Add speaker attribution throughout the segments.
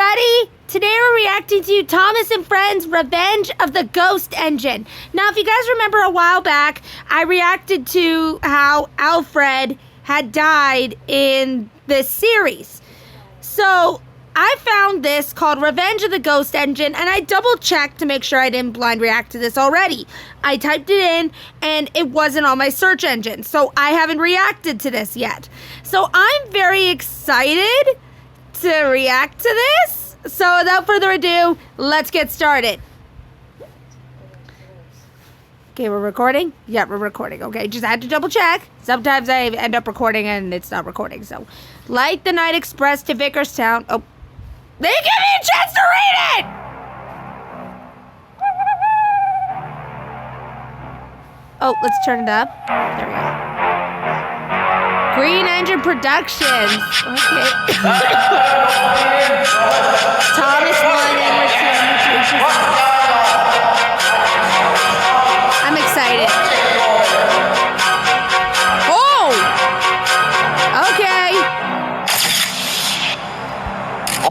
Speaker 1: everybody! Today we're reacting to Thomas and Friends' Revenge of the Ghost Engine. Now, if you guys remember a while back, I reacted to how Alfred had died in this series. So, I found this called Revenge of the Ghost Engine, and I double-checked to make sure I didn't blind react to this already. I typed it in, and it wasn't on my search engine, so I haven't reacted to this yet. So, I'm very excited to react to this. So without further ado, let's get started. Okay, we're recording? Yeah, we're recording. Okay, just had to double check. Sometimes I end up recording and it's not recording. So, like the Night Express to Vickerstown. Oh, they give me a chance to read it! Oh, let's turn it up. There we go. Green Engine Productions. Okay. Thomas won and returned. I'm excited. Oh! Okay.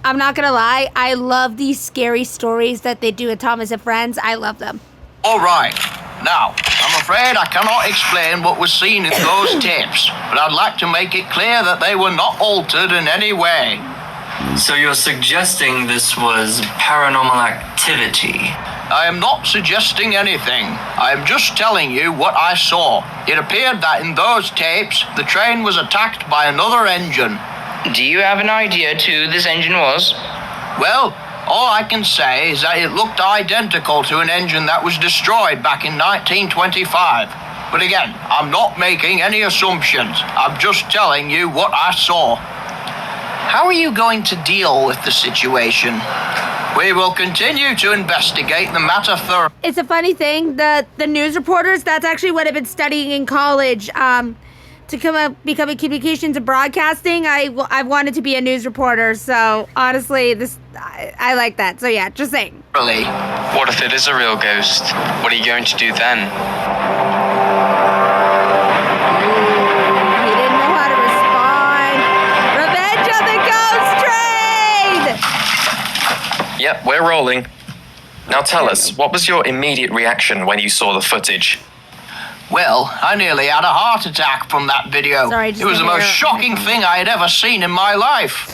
Speaker 1: I'm not gonna lie, I love these scary stories that they do at Thomas and Friends. I love them.
Speaker 2: All right. Now, I'm afraid I cannot explain what was seen in those tapes, but I'd like to make it clear that they were not altered in any way.
Speaker 3: So you're suggesting this was paranormal activity?
Speaker 2: I am not suggesting anything. I am just telling you what I saw. It appeared that in those tapes, the train was attacked by another engine.
Speaker 4: Do you have an idea who this engine was?
Speaker 2: Well, all I can say is that it looked identical to an engine that was destroyed back in 1925. But again, I'm not making any assumptions. I'm just telling you what I saw. How are you going to deal with the situation? We will continue to investigate the matter thoroughly.
Speaker 1: It's a funny thing that the news reporters, that's actually what I've been studying in college. To become a communications and broadcasting, I wanted to be a news reporter. So honestly, I like that. So yeah, just saying.
Speaker 2: Really?
Speaker 4: What if it is a real ghost? What are you going to do then?
Speaker 1: He didn't know how to respond. Revenge of the Ghost Train!
Speaker 5: Yep, we're rolling. Now tell us, what was your immediate reaction when you saw the footage?
Speaker 2: Well, I nearly had a heart attack from that video.
Speaker 1: Sorry,
Speaker 2: it was the most shocking thing I had ever seen in my life.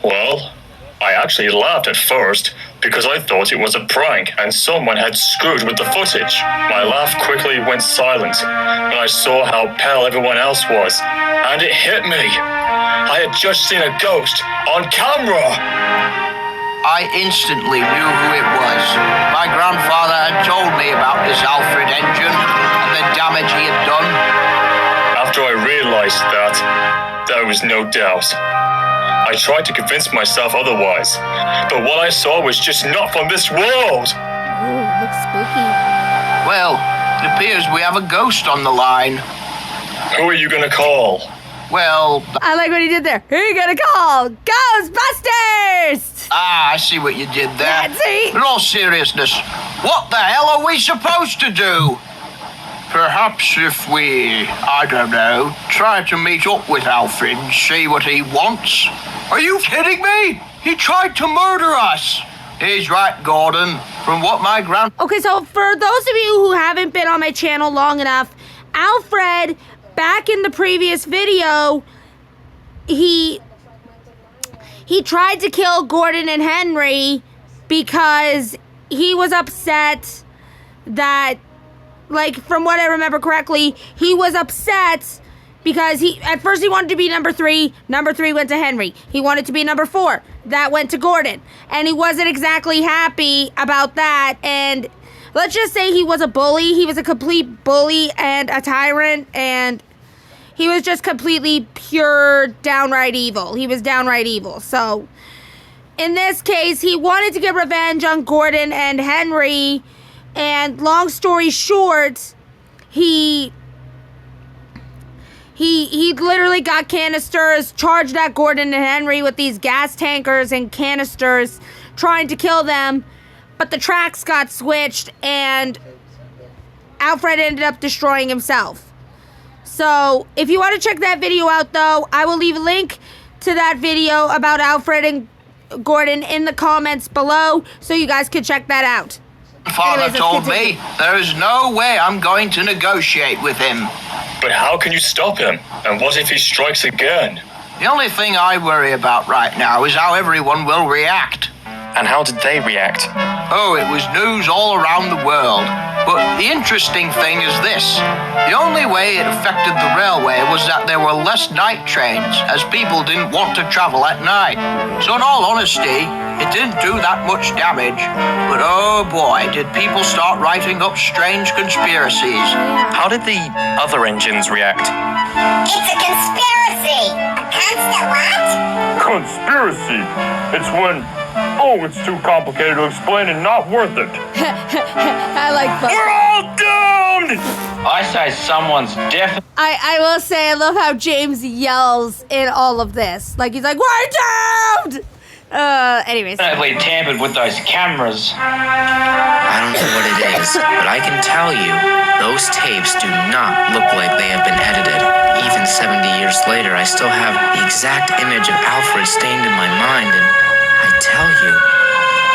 Speaker 6: Well, I actually laughed at first because I thought it was a prank and someone had screwed with the footage. My laugh quickly went silent when I saw how pale everyone else was, and it hit me. I had just seen a ghost on camera.
Speaker 2: I instantly knew who it was. My grandfather had told me about this Alfred engine and the damage he had done.
Speaker 6: After I realized that, there was no doubt. I tried to convince myself otherwise, but what I saw was just not from this world.
Speaker 1: Ooh, looks spooky.
Speaker 2: Well, it appears we have a ghost on the line.
Speaker 6: Who are you gonna call?
Speaker 2: Well,
Speaker 1: I like what he did there. Who are you gonna call? Ghostbusters!
Speaker 2: I see what you did there.
Speaker 1: Yeah, see?
Speaker 2: In all seriousness, what the hell are we supposed to do? Perhaps if we, I don't know, try to meet up with Alfred and see what he wants. Are you kidding me? He tried to murder us. He's right, Gordon. From what my
Speaker 1: Okay, so for those of you who haven't been on my channel long enough, Alfred, back in the previous video, he tried to kill Gordon and Henry because he was upset that, like, from what I remember correctly, he was upset because at first he wanted to be number 3. Number 3 went to Henry. He wanted to be number 4. That went to Gordon. And he wasn't exactly happy about that. And let's just say he was a bully. He was a complete bully and a tyrant. And he was just completely pure, downright evil. He was downright evil. So, in this case, he wanted to get revenge on Gordon and Henry. And long story short, he literally got canisters, charged at Gordon and Henry with these gas tankers and canisters, trying to kill them. But the tracks got switched, and Alfred ended up destroying himself. So, if you want to check that video out, though, I will leave a link to that video about Alfred Gordon in the comments below so you guys can check that out.
Speaker 2: Father
Speaker 1: Anyways, let's
Speaker 2: told
Speaker 1: continue.
Speaker 2: me there is no way I'm going to negotiate with him.
Speaker 6: But how can you stop him? And what if he strikes again?
Speaker 2: The only thing I worry about right now is how everyone will react.
Speaker 5: And how did they react?
Speaker 2: Oh, it was news all around the world. But the interesting thing is this. The only way it affected the railway was that there were less night trains, as people didn't want to travel at night. So in all honesty, it didn't do that much damage. But oh boy, did people start writing up strange conspiracies.
Speaker 5: How did the other engines react?
Speaker 7: It's a conspiracy! A what?
Speaker 6: Conspiracy! It's when... Oh, it's too complicated to explain and not worth it.
Speaker 1: I like both.
Speaker 6: We're all doomed!
Speaker 8: I say someone's definitely
Speaker 1: I will say I love how James yells in all of this. Like he's like, we're doomed! Anyways.
Speaker 8: tampered with those cameras.
Speaker 9: I don't know what it is, but I can tell you, those tapes do not look like they have been edited. Even 70 years later, I still have the exact image of Alfred stained in my mind, and I tell you,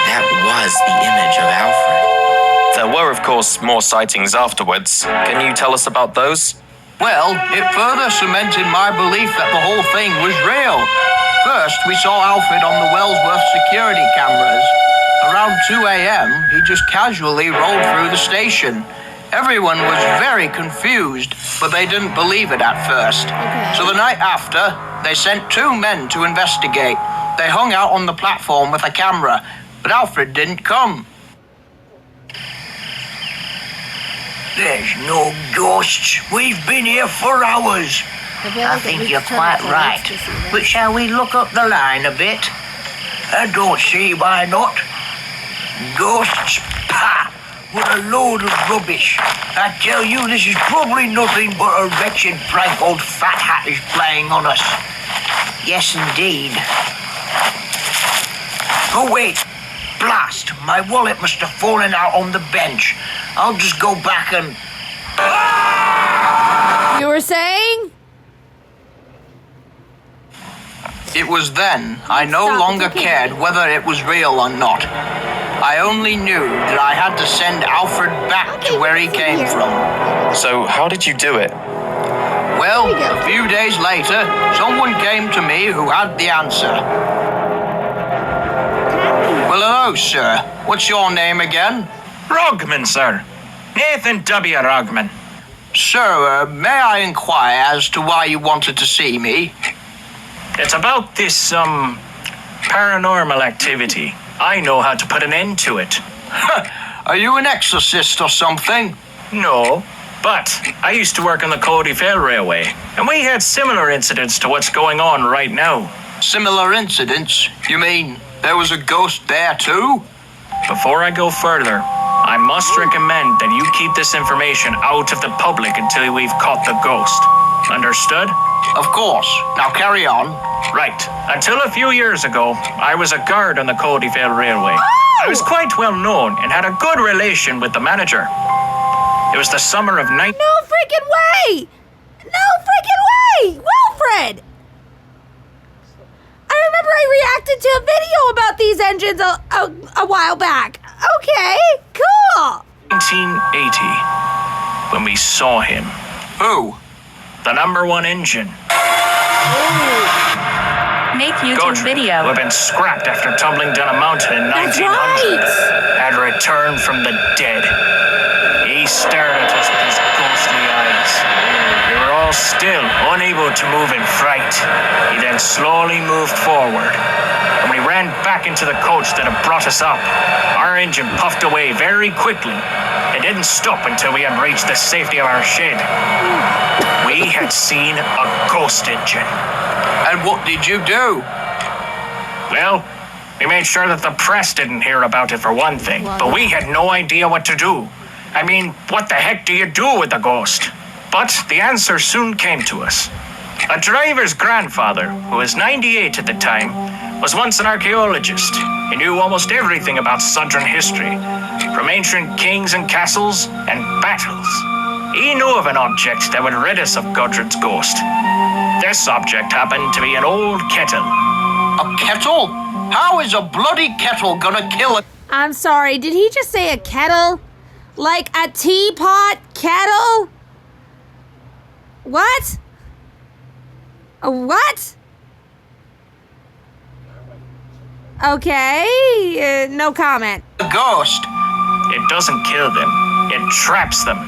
Speaker 9: that was the image of Alfred.
Speaker 5: There were, of course, more sightings afterwards. Can you tell us about those?
Speaker 2: Well, it further cemented my belief that the whole thing was real. First, we saw Alfred on the Wellsworth security cameras. Around 2 a.m., he just casually rolled through the station. Everyone was very confused, but they didn't believe it at first.
Speaker 1: Okay.
Speaker 2: So the night after, they sent 2 men to investigate. They hung out on the platform with a camera, but Alfred didn't come. There's no ghosts. We've been here for hours. I think you're quite right. But shall we look up the line a bit? I don't see why not. Ghosts? Pah! What a load of rubbish. I tell you, this is probably nothing but a wretched prank old Fat Hat is playing on us. Yes, indeed. Oh, wait. Blast! My wallet must have fallen out on the bench. I'll just go back and...
Speaker 1: You were saying?
Speaker 2: It was then I no
Speaker 1: Stop,
Speaker 2: longer
Speaker 1: it's okay.
Speaker 2: cared whether it was real or not. I only knew that I had to send Alfred back to where he came from.
Speaker 5: So, how did you do it?
Speaker 2: Well,
Speaker 1: There you go.
Speaker 2: a few days later, someone came to me who had the answer. Well, hello, sir. What's your name again?
Speaker 8: Rogman, sir. Nathan W. Rogman.
Speaker 2: Sir, may I inquire as to why you wanted to see me?
Speaker 8: It's about this, paranormal activity. I know how to put an end to it.
Speaker 2: Are you an exorcist or something?
Speaker 8: No, but I used to work on the Cody Fair Railway, and we had similar incidents to what's going on right now.
Speaker 2: Similar incidents? You mean there was a ghost there too?
Speaker 8: Before I go further, I must recommend that you keep this information out of the public until we've caught the ghost. Understood?
Speaker 2: Of course. Now carry on.
Speaker 8: Right. Until a few years ago, I was a guard on the Cody Fair Railway. I was quite well known and had a good relation with the manager. It was the summer of
Speaker 1: No freaking way! No freaking way! Wilfred! I remember I reacted to a video about these engines a while back. Okay, cool.
Speaker 8: 1980, when we saw him.
Speaker 2: Who?
Speaker 8: The number 1 engine.
Speaker 10: Make YouTube
Speaker 8: Godric,
Speaker 10: video.
Speaker 8: who had been scrapped after tumbling down a mountain in
Speaker 1: That's
Speaker 8: 1900,
Speaker 1: right.
Speaker 8: had returned from the dead. He stared at us with his ghostly eyes. We were all still, unable to move in fright. He then slowly moved forward. And when he ran back into the coach that had brought us up, our engine puffed away very quickly. It didn't stop until we had reached the safety of our shed. We had seen a ghost engine.
Speaker 2: And what did you do?
Speaker 8: Well, we made sure that the press didn't hear about it for one thing, but we had no idea what to do. I mean, what the heck do you do with a ghost? But the answer soon came to us. A driver's grandfather, who was 98 at the time, was once an archaeologist. He knew almost everything about Southern history, from ancient kings and castles and battles. He knew of an object that would rid us of Godred's ghost. This object happened to be an old kettle.
Speaker 2: A kettle? How is a bloody kettle gonna kill a...
Speaker 1: I'm sorry, did he just say a kettle? Like a teapot kettle? What? A what? Okay, no comment.
Speaker 2: ghost?
Speaker 8: It doesn't kill them, it traps them.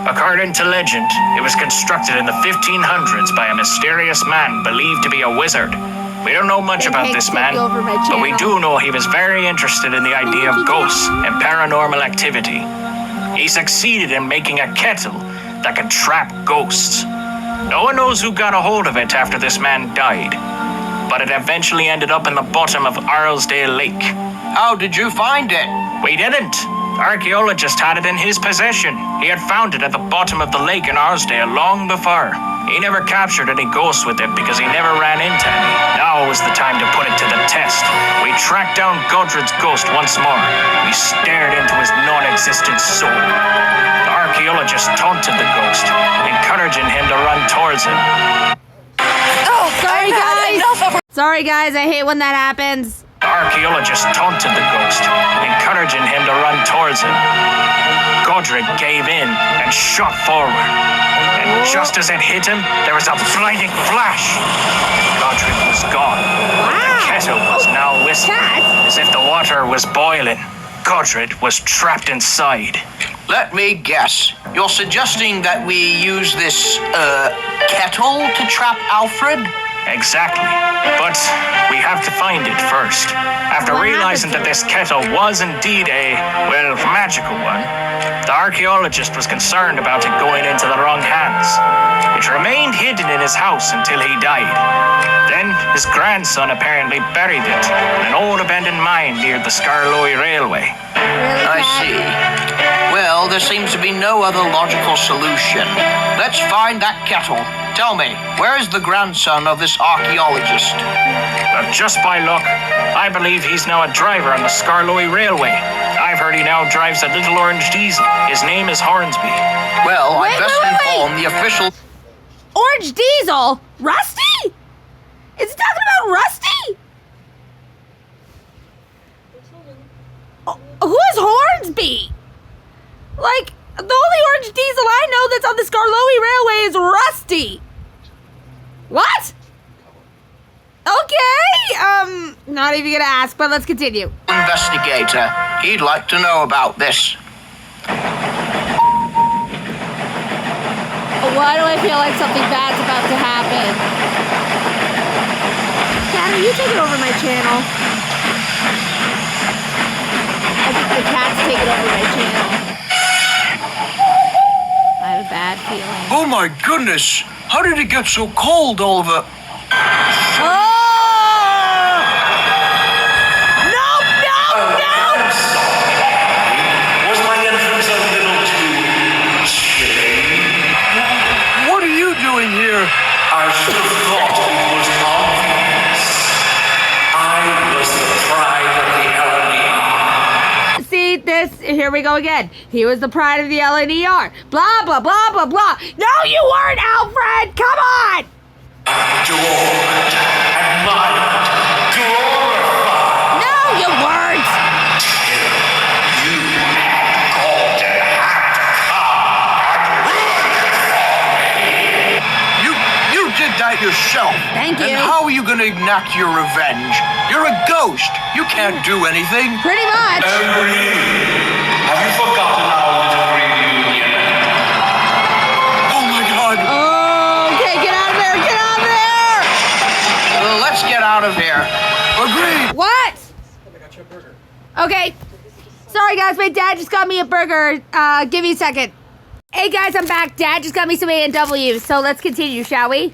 Speaker 8: According to legend, it was constructed in the 1500s by a mysterious man believed to be a wizard. We don't know much about this man, but we do know he was very interested in the idea of ghosts and paranormal activity. He succeeded in making a kettle that could trap ghosts. No one knows who got a hold of it after this man died, but it eventually ended up in the bottom of Arlesdale Lake.
Speaker 2: How did you find it?
Speaker 8: We didn't. Archaeologist had it in his possession. He had found it at the bottom of the lake in Arlesdale long before. He never captured any ghosts with it because he never ran into any. Now was the time to put it to the test. We tracked down Godred's ghost once more. We stared into his non-existent soul. The archaeologist taunted the ghost, encouraging him to run towards him.
Speaker 1: Oh, sorry guys. Sorry guys, I hate when that happens.
Speaker 8: The archaeologist taunted the ghost, encouraging him to run towards him. Godred gave in and shot forward. And just as it hit him, there was a blinding flash. Godred was gone. The kettle was now whistling, as if the water was boiling. Godred was trapped inside.
Speaker 2: Let me guess. You're suggesting that we use this, kettle to trap Alfred?
Speaker 8: Exactly. But we have to find it first. After realizing that this kettle was indeed a, well, magical one, the archaeologist was concerned about it going into the wrong hands. It remained hidden in his house until he died. Then his grandson apparently buried it in an old abandoned mine near the Scarloy Railway.
Speaker 2: I see. Well, there seems to be no other logical solution. Let's find that kettle. Tell me, where is the grandson of this archaeologist?
Speaker 8: Just by luck, I believe he's now a driver on the Scarloy Railway. I've heard he now drives a little orange diesel. His name is Hornsby.
Speaker 2: Well,
Speaker 1: Wait,
Speaker 2: I'd best inform the official...
Speaker 1: Orange Diesel? Rusty? Is he talking about Rusty? Oh, who is Hornsby? Like, the only orange diesel I know that's on the Scarlowy Railway is Rusty. What? Okay, not even gonna ask, but let's continue.
Speaker 2: Investigator. He'd like to know about this.
Speaker 1: Why do I feel like something bad's about to happen? Cat, are you taking over my channel? I think the cat's taking over my channel. I have a bad feeling.
Speaker 2: Oh my goodness! How did it get so cold all of a...
Speaker 1: Oh! No!
Speaker 6: Was my entrance a little too chilly?
Speaker 2: What are you doing here?
Speaker 6: I should have thought it was obvious. I was the pride of the LNER.
Speaker 1: See, here we go again. He was the pride of the LNER. Blah, blah, blah, blah, blah. No, you weren't, Alfred! Come on!
Speaker 6: Adored, admired, glorified.
Speaker 1: No, you weren't!
Speaker 6: You had called and had to come.
Speaker 2: You did that yourself.
Speaker 1: Thank you.
Speaker 2: And how are you going to enact your revenge? You're a ghost. You can't do anything.
Speaker 1: Pretty much.
Speaker 6: Have you forgotten our little reunion?
Speaker 2: Oh my God.
Speaker 1: Okay, get out of there! Get out of there!
Speaker 2: Well, let's get out of here. Agreed.
Speaker 1: What? I got you a burger. Okay. Sorry, guys. My dad just got me a burger. Give me a second. Hey, guys, I'm back. Dad just got me some A&W, so let's continue, shall we?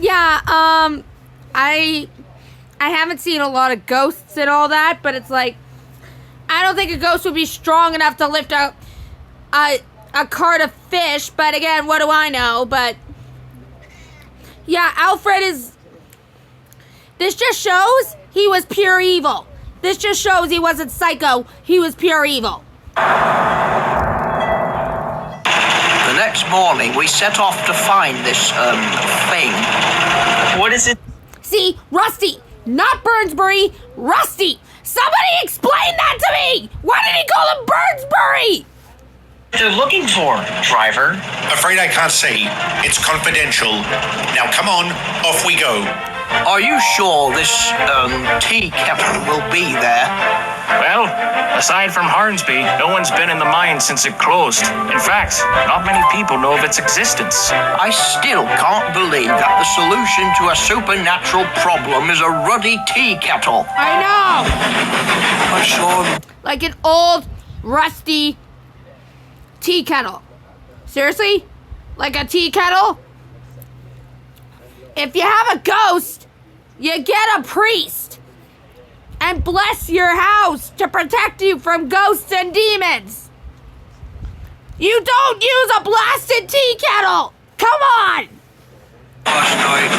Speaker 1: Yeah, I haven't seen a lot of ghosts and all that, but it's like, I don't think a ghost would be strong enough to lift a cart of fish, but again, what do I know? But yeah, Alfred is This just shows he was pure evil. This just shows he wasn't psycho. He was pure evil.
Speaker 2: The next morning, we set off to find this, thing.
Speaker 3: What is it?
Speaker 1: See, Rusty, not Burnsbury, Rusty. Somebody explain that to me. Why did he call him Burnsbury?
Speaker 3: They're looking for, driver.
Speaker 10: Afraid I can't say. It's confidential. Now come on, off we go.
Speaker 2: Are you sure this, tea kettle will be there?
Speaker 8: Well, aside from Hornsby, no one's been in the mine since it closed. In fact, not many people know of its existence.
Speaker 2: I still can't believe that the solution to a supernatural problem is a ruddy tea kettle.
Speaker 1: I know.
Speaker 2: I saw
Speaker 1: Like an old, rusty tea kettle. Seriously? Like a tea kettle? If you have a ghost, you get a priest and bless your house to protect you from ghosts and demons. You don't use a blasted tea kettle. Come on.
Speaker 2: last night.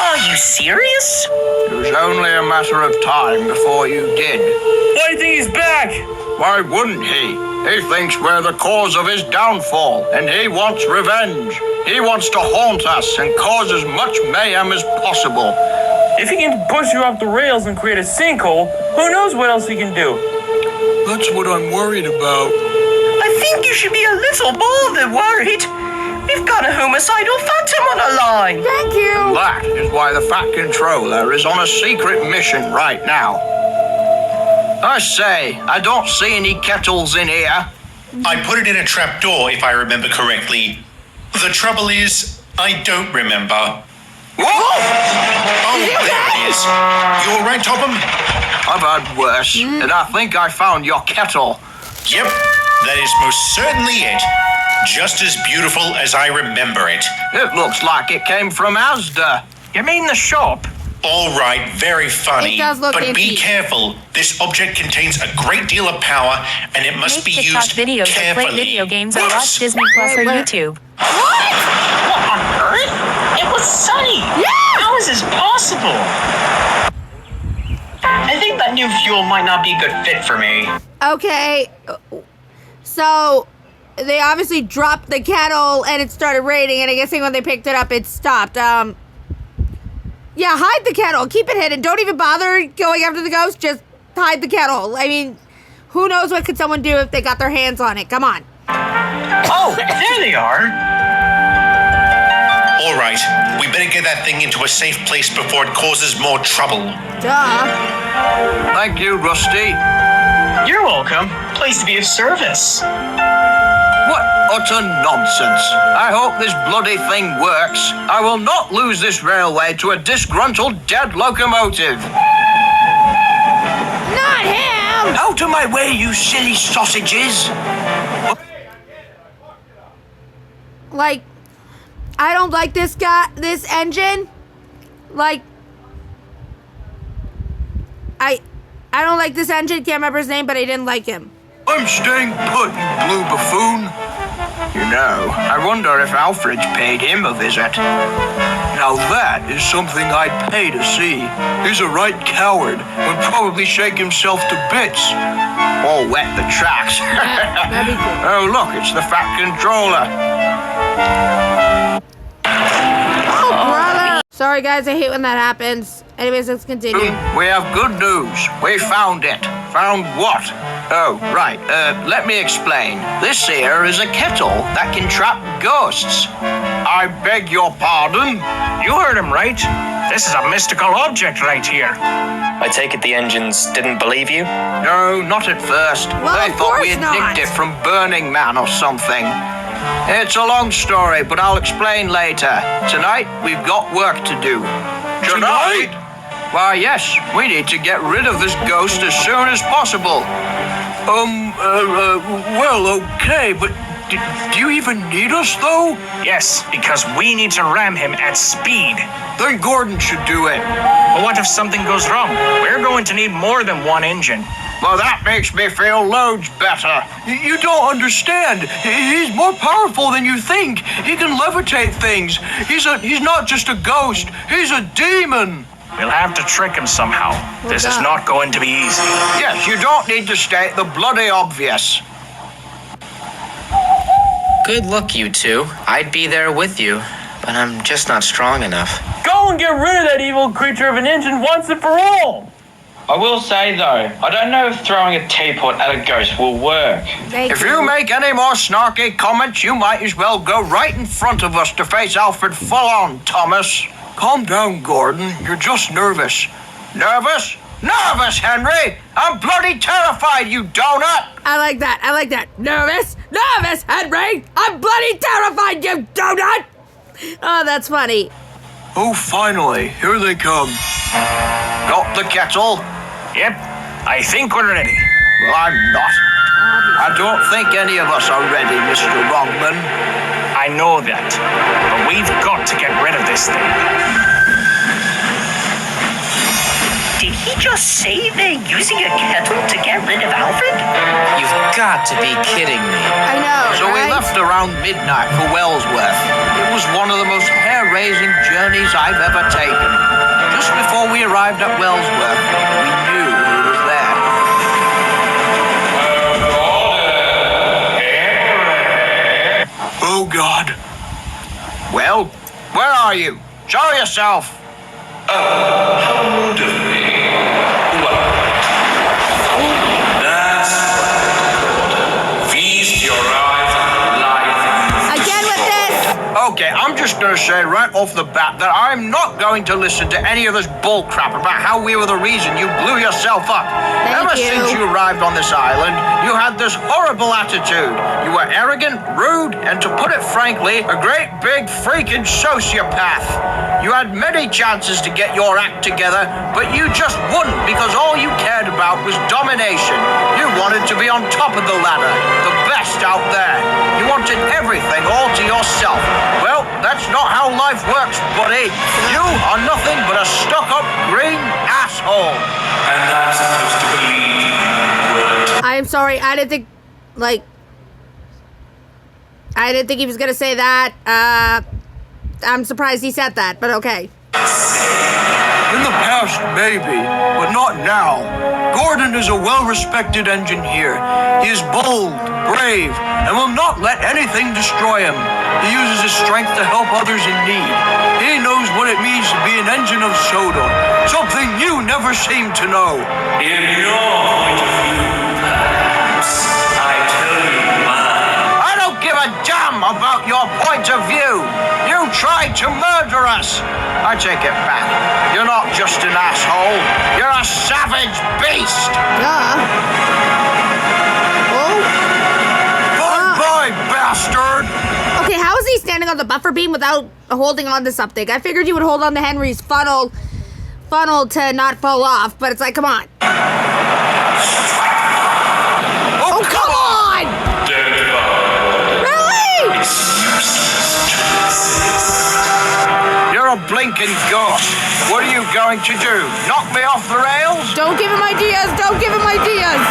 Speaker 3: Are you serious?
Speaker 2: It was only a matter of time before you did.
Speaker 8: Why do you think he's back?
Speaker 2: Why wouldn't he? He thinks we're the cause of his downfall, and he wants revenge. He wants to haunt us and cause as much mayhem as possible.
Speaker 11: If he can push you off the rails and create a sinkhole, who knows what else he can do?
Speaker 2: That's what I'm worried about.
Speaker 3: I think you should be a little more than worried. We've got a homicidal phantom on the line.
Speaker 1: Thank you.
Speaker 2: That is why the Fat Controller is on a secret mission right now. I say, I don't see any kettles in here.
Speaker 10: I put it in a trapdoor, if I remember correctly. The trouble is, I don't remember.
Speaker 2: Whoa!
Speaker 10: Oh, there it is. You all right, Topham?
Speaker 2: I've had worse, and I think I found your kettle.
Speaker 10: Yep, that is most certainly it. Just as beautiful as I remember it.
Speaker 2: It looks like it came from Asda.
Speaker 8: You mean the shop?
Speaker 10: All right, very funny.
Speaker 1: It does look
Speaker 10: but
Speaker 1: antique.
Speaker 10: be careful. This object contains a great deal of power, and it must be used
Speaker 12: videos
Speaker 10: carefully.
Speaker 12: or play video games or
Speaker 10: Whoops.
Speaker 12: watch Disney Plus or
Speaker 1: Wait.
Speaker 12: YouTube.
Speaker 3: What on earth? It was sunny.
Speaker 1: Yeah!
Speaker 3: How is this possible? I think that new fuel might not be a good fit for me.
Speaker 1: Okay, so they obviously dropped the kettle and it started raining, and I guess when they picked it up, it stopped. Yeah, hide the kettle. Keep it hidden. Don't even bother going after the ghost. Just hide the kettle. I mean, who knows what could someone do if they got their hands on it? Come on.
Speaker 3: Oh, there they are.
Speaker 10: All right, we better get that thing into a safe place before it causes more trouble.
Speaker 1: Duh.
Speaker 2: Thank you, Rusty.
Speaker 3: You're welcome. Pleased to be of service.
Speaker 2: What utter nonsense. I hope this bloody thing works. I will not lose this railway to a disgruntled dead locomotive.
Speaker 1: Not him!
Speaker 2: Out of my way, you silly sausages.
Speaker 1: Like, I don't like this this engine. Like, I don't like this engine. Can't remember his name, but I didn't like him.
Speaker 2: I'm staying put, you blue buffoon. You know, I wonder if Alfred's paid him a visit. Now that is something I'd pay to see. He's a right coward, would probably shake himself to bits. Or wet the tracks.
Speaker 1: That'd be cool.
Speaker 2: Oh, look, it's the Fat Controller.
Speaker 1: Oh, brother. Sorry, guys. I hate when that happens. Anyways, let's continue.
Speaker 2: We have good news. We found it. Found what? Oh, right. Let me explain. This here is a kettle that can trap ghosts. I beg your pardon?
Speaker 8: You heard him right. This is a mystical object right here.
Speaker 5: I take it the engines didn't believe you?
Speaker 2: No, not at first.
Speaker 1: Well,
Speaker 2: They
Speaker 1: of
Speaker 2: thought we
Speaker 1: course
Speaker 2: had nicked it from Burning Man or something. It's a long story, but I'll explain later. Tonight, we've got work to do. Tonight? Why, yes, we need to get rid of this ghost as soon as possible. Well, okay, but do you even need us, though?
Speaker 8: Yes, because we need to ram him at speed.
Speaker 2: Then Gordon should do it.
Speaker 8: But what if something goes wrong? We're going to need more than one engine.
Speaker 2: Well, that makes me feel loads better. You don't understand. He's more powerful than you think. He can levitate things. He's not just a ghost. He's a demon.
Speaker 8: We'll have to trick him somehow. This is not going to be easy.
Speaker 2: Yes, you don't need to state the bloody obvious.
Speaker 9: Good luck, you two. I'd be there with you, but I'm just not strong enough.
Speaker 11: Go and get rid of that evil creature of an engine once and for all!
Speaker 12: I will say though, I don't know if throwing a teapot at a ghost will work.
Speaker 2: If you make any more snarky comments, you might as well go right in front of us to face Alfred full on, Thomas. Calm down, Gordon. You're just nervous. Nervous? Nervous, Henry! I'm bloody terrified, you donut!
Speaker 1: I like that. I like that. Nervous? Nervous, Henry! I'm bloody terrified, you donut! Oh, that's funny.
Speaker 2: Oh, finally. Here they come. Got the kettle?
Speaker 8: Yep, I think we're ready.
Speaker 2: Well, I'm not. I don't think any of us are ready, Mr. Wrongman.
Speaker 8: I know that, but we've got to get rid of this thing.
Speaker 3: Did he just say they're using a kettle to get rid of Alfred?
Speaker 9: You've got to be kidding me.
Speaker 1: I know,
Speaker 2: So we left around midnight for Wellsworth. It was one of the most hair-raising journeys I've ever taken. Just before we arrived at Wellsworth, we knew he was there. Oh, God. Well, where are you? Show yourself.
Speaker 13: How rude of me. That's what. Feast your eyes on life.
Speaker 1: Again with this!
Speaker 2: Okay, I'm just gonna say right off the bat that I'm not going to listen to any of this bullcrap about how we were the reason you blew yourself up. Ever since you arrived on this island, you had this horrible attitude. You were arrogant, rude, and to put it frankly, a great big freaking sociopath. You had many chances to get your act together, but you just wouldn't because all you cared about was domination. You wanted to be on top of the ladder, the best out there. You wanted everything all to yourself. Well, that's not how life works, buddy. You are nothing but a stuck-up green asshole.
Speaker 13: And I'm supposed to believe you.
Speaker 1: I'm sorry, I didn't think, I didn't think he was gonna say that. I'm surprised he said that, but okay.
Speaker 2: In the past, maybe, but not now. Gordon is a well-respected engineer. He is bold, brave, and will not let anything destroy him. He uses his strength to help others in need. He knows what it means to be an engine of showdown, something you never seem to know.
Speaker 13: In your point of view, perhaps, I tell you mine.
Speaker 2: I don't give a damn about your point of view. You tried to murder us. I take it back. You're not just an asshole. You're a savage beast. Goodbye, bastard.
Speaker 1: Okay, how is he standing on the buffer beam without holding on to something? I figured you would hold on to Henry's funnel to not fall off, but it's like, come on. Oh, come on! Really?
Speaker 2: You're a blinking ghost. What are you going to do? Knock me off the rails?
Speaker 1: Don't give him ideas! Don't give him ideas!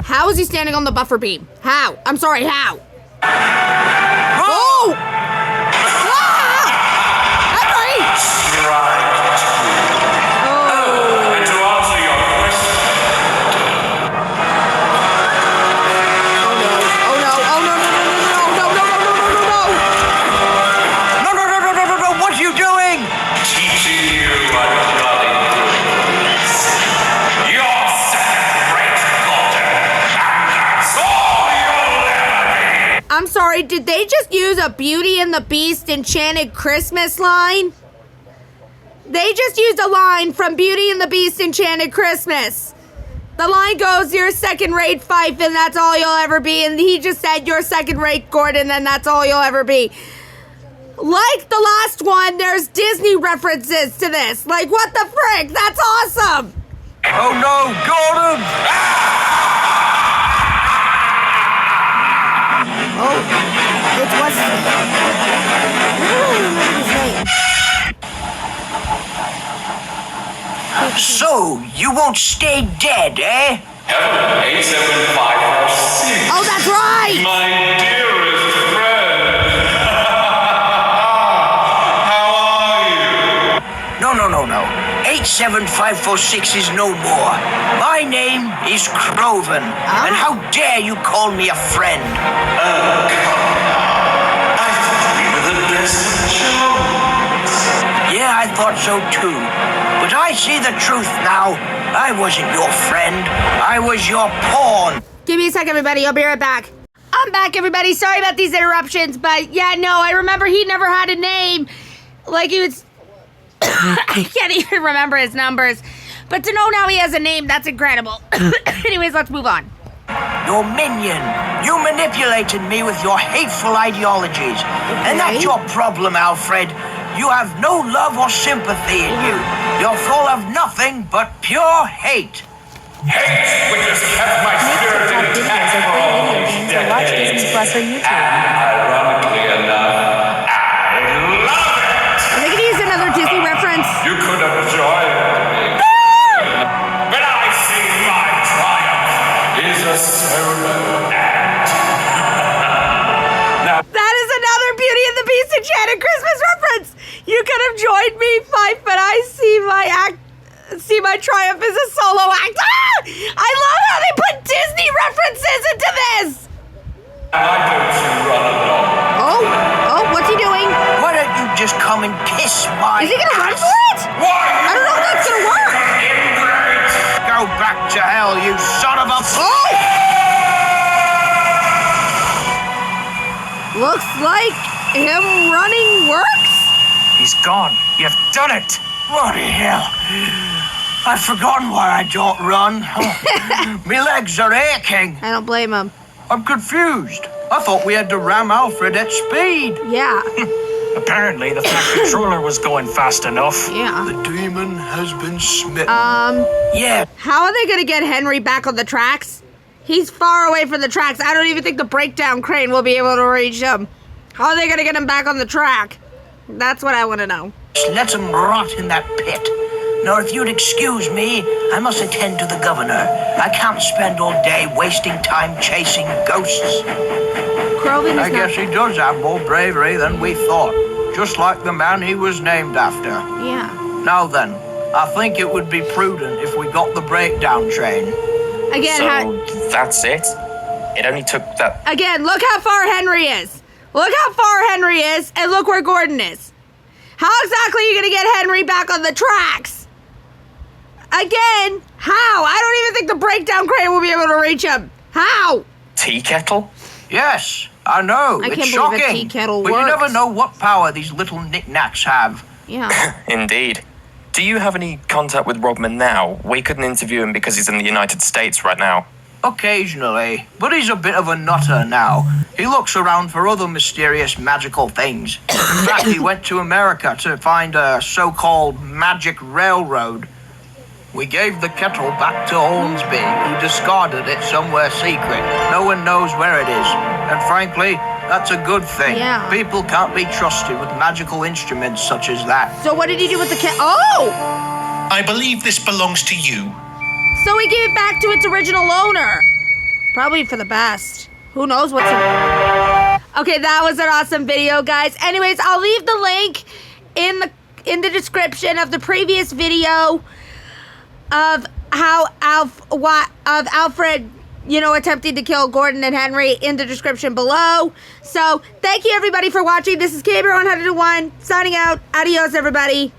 Speaker 1: How is he standing on the buffer beam? How? I'm sorry, how? Oh! Henry!
Speaker 13: And to answer your question.
Speaker 1: Oh no, no,
Speaker 2: what are you doing?
Speaker 13: Teaching you what bloody is. You're second-rate, Gordon. And that's all you'll ever be.
Speaker 1: I'm sorry, did they just use a Beauty and the Beast Enchanted Christmas line? They just used a line from Beauty and the Beast Enchanted Christmas. The line goes, you're second-rate Fife and that's all you'll ever be. And he just said, you're second-rate Gordon and that's all you'll ever be. Like the last one, there's Disney references to this. Like, what the frick? That's awesome.
Speaker 2: Oh no, Gordon!
Speaker 1: Oh, it was... I don't really remember his name.
Speaker 2: So, you won't stay dead, eh?
Speaker 13: Heaven 87546.
Speaker 1: Oh, that's right!
Speaker 13: My dearest friend. How
Speaker 2: 87546 is no more. My name is Croven, and how dare you call me a friend?
Speaker 13: I thought we were the best chums.
Speaker 2: Yeah, I thought so too. But I see the truth now. I wasn't your friend. I was your pawn.
Speaker 1: Give me a sec, everybody. I'll be right back. I'm back, everybody. Sorry about these interruptions, but yeah, no, I remember he never had a name. Like, he was... I can't even remember his numbers. But to know now he has a name, that's incredible. Anyways, let's move on.
Speaker 2: Your minion. You manipulated me with your hateful ideologies. And that's your problem, Alfred. You have no love or sympathy in you. You're full of nothing but pure hate.
Speaker 13: Hate, which has kept my spirit intact for all these decades. And ironically enough, I love it!
Speaker 1: Are they gonna use another Disney reference?
Speaker 13: You could have joined me. But I see my triumph is a solo act. Now,
Speaker 1: That is another Beauty and the Beast enchanted Christmas reference. You could have joined me, Fife, but I see my triumph is a solo act. Ah! I love how they put Disney references into this.
Speaker 13: why don't you run along?
Speaker 1: Oh, what's he doing?
Speaker 2: Why don't you just come and kiss my
Speaker 1: Is he gonna run
Speaker 2: ass?
Speaker 1: for it?
Speaker 13: Why?
Speaker 1: I don't know if that's gonna work.
Speaker 13: Ingrate!
Speaker 2: Go back to hell, you son of a...
Speaker 1: Looks like him running works.
Speaker 8: He's gone. You've done it.
Speaker 2: Bloody hell. I've forgotten why I don't run. My legs are aching.
Speaker 1: I don't blame him.
Speaker 2: I'm confused. I thought we had to ram Alfred at speed.
Speaker 1: Yeah.
Speaker 8: Apparently, the Fat Controller was going fast enough.
Speaker 1: Yeah.
Speaker 2: The demon has been smitten.
Speaker 1: Yeah. How are they gonna get Henry back on the tracks? He's far away from the tracks. I don't even think the breakdown crane will be able to reach him. How are they gonna get him back on the track? That's what I want to know.
Speaker 2: Just let him rot in that pit. Now, if you'd excuse me, I must attend to the governor. I can't spend all day wasting time chasing ghosts.
Speaker 1: Croven
Speaker 2: I guess he does have more bravery than we thought. Just like the man he was named after.
Speaker 1: Yeah.
Speaker 2: Now then, I think it would be prudent if we got the breakdown train.
Speaker 1: Again,
Speaker 5: So that's it? It only took that.
Speaker 1: Again, look how far Henry is. Look how far Henry is, and look where Gordon is. How exactly are you gonna get Henry back on the tracks? Again, how? I don't even think the breakdown crane will be able to reach him. How?
Speaker 5: Tea kettle?
Speaker 2: Yes, I know.
Speaker 1: I
Speaker 2: it's
Speaker 1: can't
Speaker 2: shocking.
Speaker 1: believe a tea kettle
Speaker 2: but you
Speaker 1: works.
Speaker 2: never know what power these little knickknacks have.
Speaker 1: Yeah.
Speaker 5: Indeed. Do you have any contact with Rodman now? We couldn't interview him because he's in the United States right now.
Speaker 2: Occasionally, but he's a bit of a nutter now. He looks around for other mysterious magical things. In fact, he went to America to find a so-called magic railroad. We gave the kettle back to Hornsby, who discarded it somewhere secret. No one knows where it is. And frankly, that's a good thing.
Speaker 1: Yeah.
Speaker 2: People can't be trusted with magical instruments such as that.
Speaker 1: So what did he do with the cat? Oh!
Speaker 10: I believe this belongs to you.
Speaker 1: So he gave it back to its original owner. Probably for the best. Who knows what's Okay, that was an awesome video, guys. Anyways, I'll leave the link in the description of the previous video of how Alfred, attempting to kill Gordon and Henry in the description below. So, thank you everybody for watching. This is Gabriel 101 signing out. Adios, everybody.